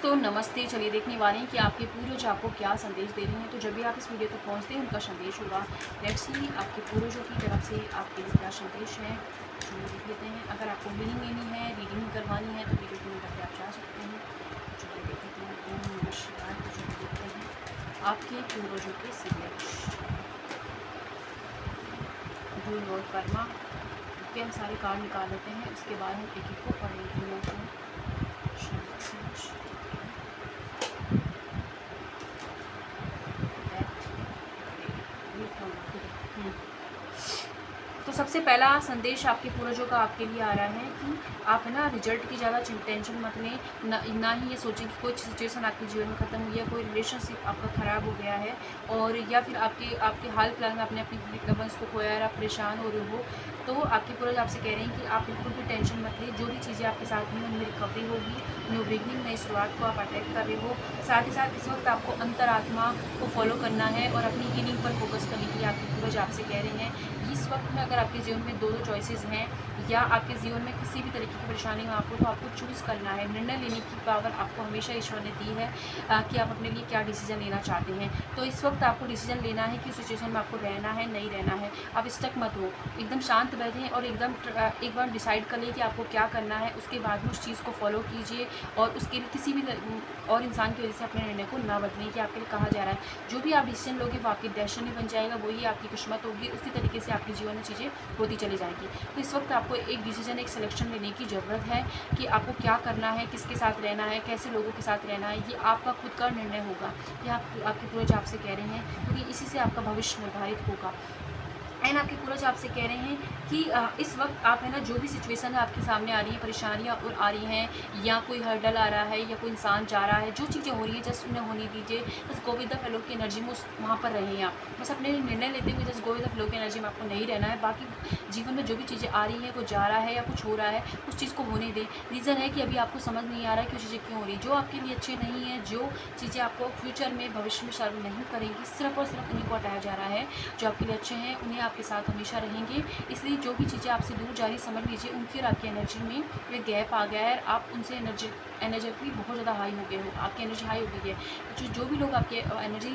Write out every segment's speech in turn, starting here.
दोस्तों नमस्ते। चलिए देखने वाले हैं कि आपके पूर्वज आपको क्या संदेश दे रहे हैं। तो जब भी आप इस वीडियो तक पहुंचते हैं उनका संदेश होगा। लेट्स सी आपके पूर्वजों की तरफ से आपके लिए क्या संदेश है, चलिए देख लेते हैं। अगर आपको हीलिंग लेनी है, रीडिंग करवानी है तो वीडियो को करके आप जा सकते हैं। चलिए देख लेते हैं। ओम नमः शिवाय। तो चलिए देखते हैं आपके पूर्वजों के संदेश। जो लॉर्ड कर्मा के हम सारे कार्ड निकाल लेते हैं, उसके बाद हम एक एक को पढ़ेंगे। तो सबसे पहला संदेश आपके पूर्वजों का आपके लिए आ रहा है कि आप है ना रिजल्ट की ज़्यादा टेंशन मत लें। ना ही ये सोचें कि कोई सिचुएशन आपके जीवन में ख़त्म हुई है, कोई रिलेशनशिप आपका ख़राब हो गया है और या फिर आपके हाल फिलहाल में आपने अपनी लवर्स को खोया है, आप परेशान हो रहे हो। तो आपके पूर्वज आपसे कह रहे हैं कि आप बिल्कुल भी टेंशन मत लें। जो भी चीज़ें आपके साथ हुई उनमें रिकवरी होगी। न्यू बिगनिंग, नई शुरुआत को आप अटैक कर रहे हो। साथ ही साथ इस वक्त आपको अंतरात्मा को फॉलो करना है और अपनी हीलिंग पर फोकस करने के लिए आपके पूर्वज आपसे कह रहे हैं। इस वक्त में अगर आपके जीवन में दो चॉइसेस हैं या आपके जीवन में किसी भी तरीके की परेशानी हो आपको, तो आपको चूज़ करना है। निर्णय लेने की पावर आपको हमेशा ईश्वर ने दी है कि आप अपने लिए क्या डिसीजन लेना चाहते हैं। तो इस वक्त आपको डिसीजन लेना है कि सिचुएशन में आपको रहना है, नहीं रहना है। आप स्टक मत हो, एकदम शांत बैठें और एकदम एक बार डिसाइड कर लें कि आपको क्या करना है। उसके बाद में उस चीज़ को फॉलो कीजिए और उसके लिए किसी भी और इंसान की वजह से अपने निर्णय को ना बदलें कि आपके लिए कहा जा रहा है। जो भी आप डिसीजन लोगे वो आपकी डेस्टिनी बन जाएगा, वही आपकी किस्मत होगी। उसी तरीके से आपके जीवन में चीज़ें होती चली जाएंगी। तो इस वक्त आपको एक डिसीजन, एक सिलेक्शन लेने की ज़रूरत है कि आपको क्या करना है, किसके साथ रहना है, कैसे लोगों के साथ रहना है। ये आपका खुद का निर्णय होगा। ये आपके पूर्वज आपसे कह रहे हैं क्योंकि इसी से आपका भविष्य निर्धारित होगा। एंड आपके पूर्वज आपसे कह रहे हैं कि इस वक्त आप है ना जो भी सिचुएशन है आपके सामने आ रही है, परेशानियाँ और आ रही हैं या कोई हर्डल आ रहा है या कोई इंसान जा रहा है, जो चीज़ें हो रही है जस्ट उन्हें होने दीजिए। बस गो विद द फ्लो की एनर्जी में वहाँ पर रहें आप। बस अपने निर्णय लेते हुए just go with the flow की एनर्जी में आपको नहीं रहना है। बाकी जीवन में जो भी चीज़ें आ रही हैं, कोई जा रहा है या कुछ हो रहा है, उस चीज़ को होने दें। रीज़न है कि अभी आपको समझ नहीं आ रहा है कि चीज़ें क्यों हो रही, जो आपके लिए अच्छे नहीं है, जो चीज़ें आपको फ्यूचर में भविष्य में सर्व नहीं करेंगी, सिर्फ और सिर्फ उन्हीं को हटाया जा रहा है। जो आपके लिए अच्छे हैं उन्हें आपके साथ हमेशा रहेंगे। इसलिए जो भी चीज़ें आपसे दूर जा रही, समझ लीजिए उनकी और आपकी एनर्जी में एक गैप आ गया है। आप उनसे एनर्जेटिकली बहुत ज़्यादा हाई हो गए हो, आपकी एनर्जी हाई हो गई है। जो भी लोग आपके एनर्जी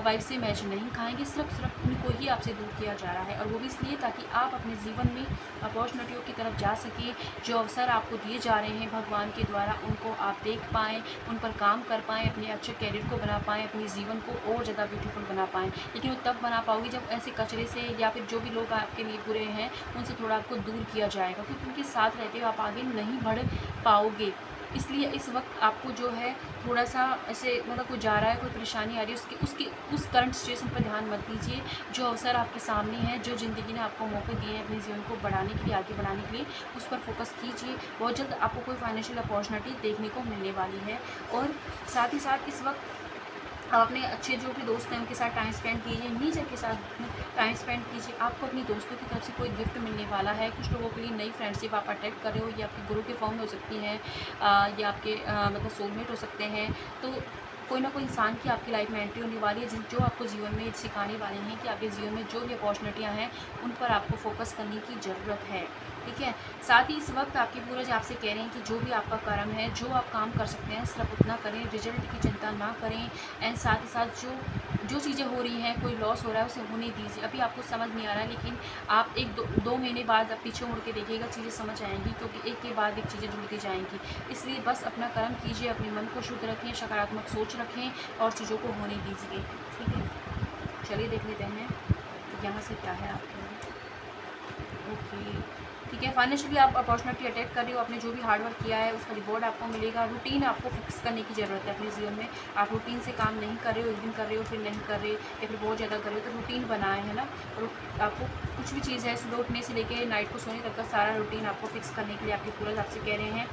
वाइब से मैच नहीं खाएंगे, सिर्फ उनको ही आपसे दूर किया जा रहा है। और वो भी इसलिए ताकि आप अपने जीवन में अपॉर्चुनिटियों की तरफ जा सकें। जो अवसर आपको दिए जा रहे हैं भगवान के द्वारा, उनको आप देख पाएँ, उन पर काम कर पाएँ, अपने अच्छे कैरियर को बना पाएँ, अपने जीवन को और ज़्यादा ब्यूटीफुल बना पाएँ। लेकिन वो तब बना पाओगे जब ऐसे कचरे से या फिर जो भी लोग आपके लिए बुरे हैं उनसे थोड़ा आपको दूर किया जाएगा, क्योंकि उनके साथ रहते हुए आप आगे नहीं बढ़ पाओगे। इसलिए इस वक्त आपको जो है थोड़ा सा ऐसे मतलब कोई जा रहा है, कोई परेशानी आ रही है, उसके उस करंट सिचुएशन पर ध्यान मत दीजिए। जो अवसर आपके सामने है, जो ज़िंदगी ने आपको मौके दिए हैं अपने जीवन को बढ़ाने के लिए, आगे बढ़ाने के लिए, उस पर फोकस कीजिए। बहुत जल्द आपको कोई फाइनेंशियल अपॉर्चुनिटी देखने को मिलने वाली है। और साथ ही साथ इस वक्त आप अपने अच्छे जो भी दोस्त हैं उनके साथ टाइम स्पेंड कीजिए, नेचर के साथ टाइम स्पेंड कीजिए। आपको अपनी दोस्तों की तरफ से कोई गिफ्ट मिलने वाला है। कुछ लोगों के लिए नई फ्रेंडशिप आप अटैक कर रहे हो, ये आपके गुरु के फॉर्म में हो सकती है या आपके मतलब सोलमेट हो सकते हैं। तो कोई ना कोई इंसान की आपकी लाइफ में एंट्री होने वाली है जो आपको जीवन में सिखाने वाले हैं कि आपके जीवन में जो भी अपॉर्चुनिटियाँ हैं उन पर आपको फोकस करने की ज़रूरत है। ठीक है। साथ ही इस वक्त आपके पूर्वज आपसे कह रहे हैं कि जो भी आपका कर्म है, जो आप काम कर सकते हैं सिर्फ उतना करें, रिजल्ट की चिंता ना करें। एंड साथ ही साथ जो चीज़ें हो रही हैं, कोई लॉस हो रहा है उसे होने दीजिए। अभी आपको समझ नहीं आ रहा है, लेकिन आप एक दो महीने बाद आप पीछे मुड़ के देखिएगा, चीज़ें समझ आएंगी, क्योंकि एक के बाद एक चीज़ें जुड़ती जाएंगी। इसलिए बस अपना कर्म कीजिए, अपने मन को शुद्ध रखें, सकारात्मक सोच रखें और चीज़ों को होने दीजिए। ठीक है। चलिए देख लेते हैं यहाँ से क्या है आपके लिए। ओके, ठीक है। फाइनेंशियली आप अपॉर्चुनिटी अटैक कर रहे हो, आपने जो भी हार्डवर्क किया है उसका रिवॉर्ड आपको मिलेगा। रूटीन आपको फिक्स करने की ज़रूरत है अपने जीवन में। आप रूटीन से काम नहीं कर रहे हो, एक दिन कर रहे हो फिर नहीं कर रहे या फिर बहुत ज़्यादा कर रहे हो, तो रूटीन बनाए है ना। और आपको कुछ भी चीज़ है, सुबह उठने से लेकर नाइट को सोने तक का सारा रूटीन आपको फिक्स करने के लिए आपके पूर्वज आपसे कह रहे हैं।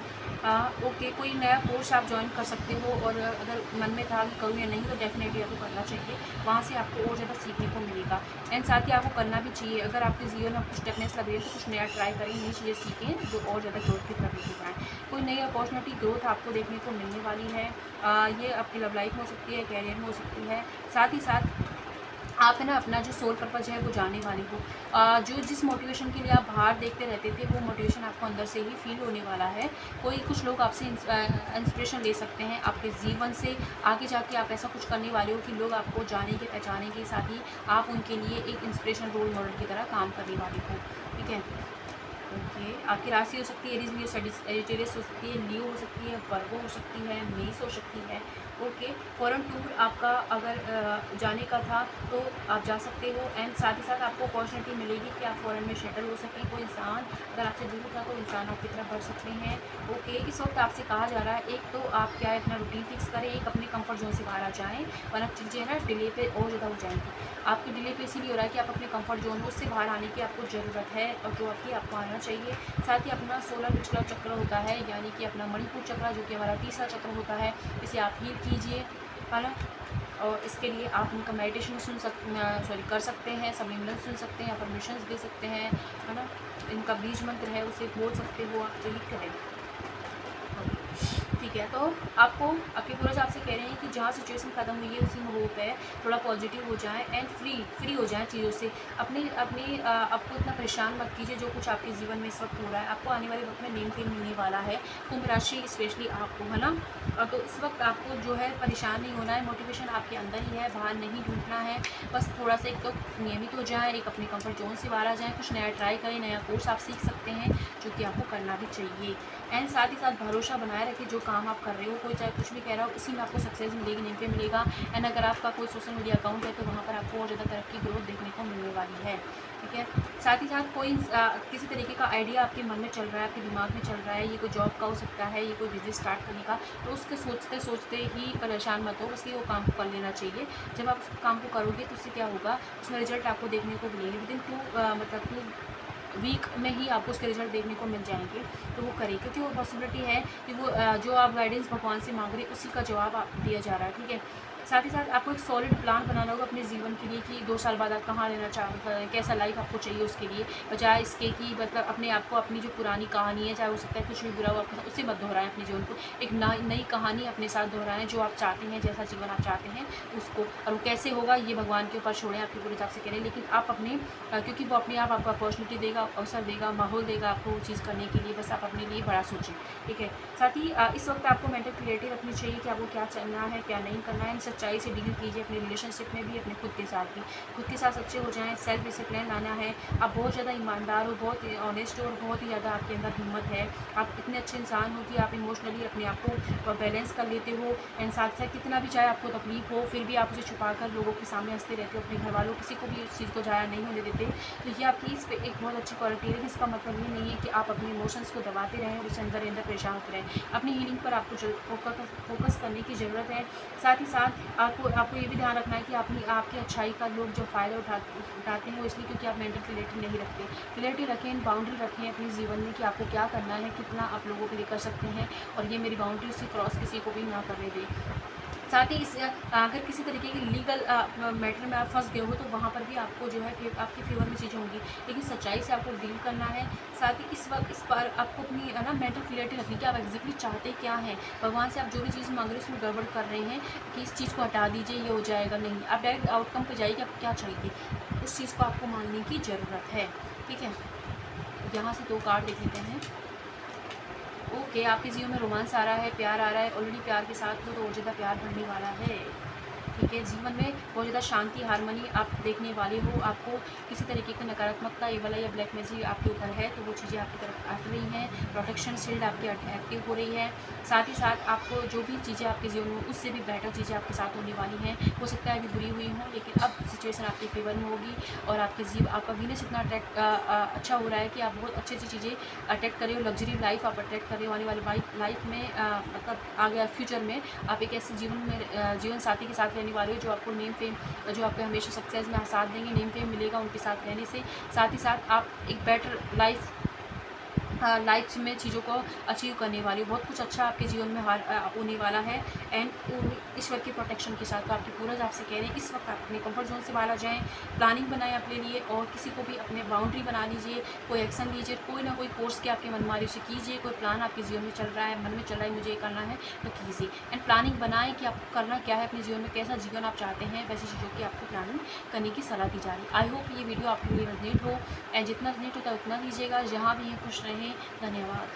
ओके, कोई नया कोर्स आप ज्वाइन कर सकते हो और अगर मन में था कि करूँ या नहीं, तो डेफिनेटली आपको करना चाहिए। वहाँ से आपको और ज़्यादा सीखने को मिलेगा। एंड साथ ही आपको करना भी चाहिए। अगर आपके जीवन में कुछ टफनेस लग रही है तो कुछ नया ट्राई करें, नई चीज़ें सीखें जो और ज़्यादा ग्रोथ की तरफ लेके जाएँ। कोई नई अपॉर्चुनिटी ग्रोथ आपको देखने को मिलने वाली है। ये आपकी लव लाइफ में हो सकती है, कैरियर में हो सकती है। साथ ही साथ आप है ना अपना जो सोल पर्पज़ है वो जानने वाले हो। जो जिस मोटिवेशन के लिए आप बाहर देखते रहते थे वो मोटिवेशन आपको अंदर से ही फील होने वाला है। कोई कुछ लोग आपसे इंस्पिरेशन ले सकते हैं आपके जीवन से। आगे जाके आप ऐसा कुछ करने वाले हो कि लोग आपको जानेंगे पहचानेंगे, साथ ही आप उनके लिए एक इंस्पिरेशन रोल मॉडल की तरह काम करने वाले हो। ठीक है। ओके, आपकी राशि हो सकती है एरीज, लियो, सजिटेरियस हो सकती है, लियो हो सकती है, वर्गो हो सकती है, मेष हो सकती है। ओके, फॉरेन टूर आपका अगर जाने का था तो आप जा सकते हो, एंड साथ ही साथ आपको अपॉर्चुनिटी मिलेगी कि आप फॉरेन में सेटल हो सकें। कोई इंसान अगर आपसे दूर था तो इंसान आपकी तरफ बढ़ सकते हैं। ओके, इस वक्त आपसे कहा जा रहा है एक तो आप क्या है अपना रूटीन फिक्स करें, एक अपने कंफर्ट जोन से बाहर आ जाएँ, वरना चीज़ें है ना डिले पे और ज़्यादा हो जाएंगी। आपकी डिले पे इसीलिए हो रहा है कि आप अपने कंफर्ट जोन में उससे बाहर आने की आपको ज़रूरत है, और जो आपकी आपको आना चाहिए। साथ ही अपना 16 पिछला चक्र होता है, यानी कि अपना मणिपुर चक्र जो कि हमारा तीसरा चक्र होता है, इसे आप हील कीजिए, है ना। और इसके लिए आप उनका मेडिटेशन कर सकते हैं, सब्लिमिनल सुन सकते हैं, अफर्मेशंस दे सकते हैं, है ना। इनका बीज मंत्र है उसे बोल सकते हो आप, तो ये करें। ठीक है, तो आपको आपके पूर्वज आपसे कह रहे हैं कि जहाँ सिचुएशन ख़त्म हुई है उसी में होप है, थोड़ा पॉजिटिव हो जाए एंड फ्री हो जाए चीज़ों से। अपनी आपको इतना परेशान मत कीजिए। जो कुछ आपके जीवन में इस वक्त हो रहा है, आपको आने वाले वक्त में नेम फेम मिलने वाला है, कुंभ राशि स्पेशली आपको, है ना। तो इस वक्त आपको जो है परेशान नहीं होना है, मोटिवेशन आपके अंदर ही है, बाहर नहीं ढूंढना है। बस थोड़ा सा एक तो नियमित हो जाए, एक अपने कंफर्ट जोन से बाहर आ जाए, कुछ नया ट्राई करें, नया कोर्स आप सीख सकते हैं जो कि आपको करना भी चाहिए। एंड साथ ही साथ भरोसा बनाए रखें, जो काम आप कर रहे हो, कोई चाहे कुछ भी कह रहा हो, उसी में आपको सक्सेस मिलेगी, नेम पे मिलेगा। एंड अगर आपका कोई सोशल मीडिया अकाउंट है तो वहाँ पर आपको और ज़्यादा तरक्की ग्रोथ देखने को मिलने वाली है। ठीक है, साथ ही साथ कोई किसी तरीके का आइडिया आपके मन में चल रहा है, आपके दिमाग में चल रहा है, ये कोई जॉब का हो सकता है, ये कोई बिजनेस स्टार्ट करने का, तो उसके सोचते सोचते ही परेशान मत हो, बस ये वो काम को कर लेना चाहिए। जब आप उस काम को करोगे तो उससे क्या होगा, उसमें रिजल्ट आपको देखने को मिलेंगे विदिन टू वीक में ही आपको उसके रिजल्ट देखने को मिल जाएंगे। तो वो करें, क्योंकि वो पॉसिबिलिटी है कि वो जो आप गाइडेंस भगवान से मांग रहे हैं उसी का जवाब आप दिया जा रहा है। ठीक है, साथ ही साथ आपको एक सॉलिड प्लान बनाना होगा अपने जीवन के लिए कि 2 साल बाद आप कहाँ लेना कैसा लाइफ आपको चाहिए उसके लिए, बजाय इसके कि मतलब अपने आप को अपनी जो पुरानी कहानी है, चाहे हो सकता है कुछ भी बुरा हो आपके साथ, उससे मत दोहराएं अपने जीवन को। एक नई कहानी अपने साथ दोहराएं, जो आप चाहते हैं, जैसा जीवन आप चाहते हैं उसको, और वो कैसे होगा ये भगवान के ऊपर छोड़ें, आपके पूरे हिसाब से करें। लेकिन आप अपने क्योंकि वो अपने आप आपको अपॉर्चुनिटी देगा, अवसर देगा, माहौल देगा आपको वो चीज़ करने के लिए, बस आप अपने लिए बड़ा सोचें। ठीक है, साथ ही इस वक्त आपको मेंटल क्लियरिटी रखनी चाहिए कि आपको क्या करना है, क्या नहीं करना है। सच्चाई से डील कीजिए अपने रिलेशनशिप में भी, अपने खुद के साथ भी। खुद के साथ सच्चे हो जाएं, सेल्फ डिसिप्लिन लाना है। आप बहुत ज़्यादा ईमानदार हो, बहुत ऑनेस्ट हो, और बहुत ही ज़्यादा आपके अंदर हिम्मत है। आप इतने अच्छे इंसान हो कि आप इमोशनली अपने आप को बैलेंस कर लेते हो, एंड साथ साथ कितना भी चाहे आपको तकलीफ हो फिर भी आप उसे छुपा कर लोगों के सामने हंसते रहते हो, अपने घर वालों किसी को भी उस चीज़ को ज़ाया नहीं होने देते। तो ये आपकी इस पर एक बहुत अच्छी क्वालिटी है। लेकिन इसका मतलब ये नहीं है कि आप अपने इमोशंस को दबाते रहें और उससे अंदर अंदर परेशान होते रहें। अपनी हीलिंग पर आपको फोकस करने की ज़रूरत है। साथ ही साथ आपको ये भी ध्यान रखना है कि आपकी अच्छाई का लोग जो फ़ायदा उठाते हैं वो इसलिए क्योंकि आप मेंटल क्लियरिटी नहीं रखते। क्लियरिटी रखें, बाउंड्री रखें अपने जीवन में कि आपको क्या करना है, कितना आप लोगों के लिए कर सकते हैं, और ये मेरी बाउंड्री से क्रॉस किसी को भी ना करने दें। साथ ही अगर किसी तरीके की लीगल मैटर में आप फंस गए हो तो वहाँ पर भी आपको जो है फिर आपके फेवर में चीज़ें होंगी, लेकिन सच्चाई से आपको डील करना है। साथ ही इस वक्त इस बार आपको अपनी ना मेंटल क्लियरिटी रखनी कि आप एग्जैक्टली चाहते क्या हैं। भगवान से आप जो भी चीज़ मांग रहे हैं उसमें गड़बड़ कर रहे हैं कि इस चीज़ को हटा दीजिए, ये हो जाएगा, नहीं, आप डायरेक्ट आउटकम पर जाइए कि आप क्या चाहिए, उस चीज़ को आपको मांगने की ज़रूरत है। ठीक है, यहाँ से 2 कार्ड देख लेते हैं। ओके, आपके जीवन में रोमांस आ रहा है, प्यार आ रहा है, ऑलरेडी प्यार के साथ हो तो और ज़्यादा प्यार बढ़ने वाला है। ठीक है, जीवन में बहुत ज़्यादा शांति, हारमोनी आप देखने वाले हो। आपको किसी तरीके की नकारात्मकता, ये वाला या ब्लैक मैजिक आपके ऊपर है तो वो चीज़ें आपकी तरफ आ रही हैं। प्रोटेक्शन शील्ड आपकी एक्टिव हो रही है। साथ ही साथ आपको जो भी चीज़ें आपके जीवन में उससे भी बेटर चीज़ें आपके साथ होने वाली हैं। हो सकता है अभी बुरी हुई हों, लेकिन अब सिचुएशन आपके फेवर में होगी, और आपका वीनस इतना अच्छा हो रहा है कि आप बहुत अच्छी अच्छी चीज़ें अट्रैक्ट कर रहे हो। लग्जरी लाइफ आप अट्रैक्ट कर रहे हो। आने वाली लाइफ में मतलब आगे फ्यूचर में आप एक ऐसे जीवन साथी के साथ रहने वाले हो जो आपको नेम फेम, जो आपको हमेशा सक्सेस में साथ देंगे, नेम फेम मिलेगा उनके साथ रहने से। साथ ही साथ आप एक बेटर लाइफ लाइफ में चीज़ों को अचीव करने वाली हो। बहुत कुछ अच्छा आपके जीवन में होने वाला है। एंड ईश्वर के प्रोटेक्शन के साथ तो आपके पूर्वज आपसे कह रहे हैं इस वक्त आप अपने कंफर्ट जोन से बाहर आ जाएँ, प्लानिंग बनाएँ अपने लिए और किसी को भी अपने बाउंड्री बना लीजिए, कोई एक्शन लीजिए, कोई ना कोई कोर्स के आपके मनमानी से कीजिए, कोई प्लान आपके जीवन में चल रहा है, मन में चल रहा है मुझे ये करना है तो कीजिए। एंड प्लानिंग बनाएँ कि आपको करना क्या है अपने जीवन में, कैसा जीवन आप चाहते हैं, वैसी चीज़ों की आपको प्लानिंग करने की सलाह दी जा रही है। आई होप ये वीडियो आपके लिए रेज़ोनेट हो एंड जितना रेज़ोनेट होता है उतना लीजिएगा। जहाँ भी हैं खुश रहें। धन्यवाद।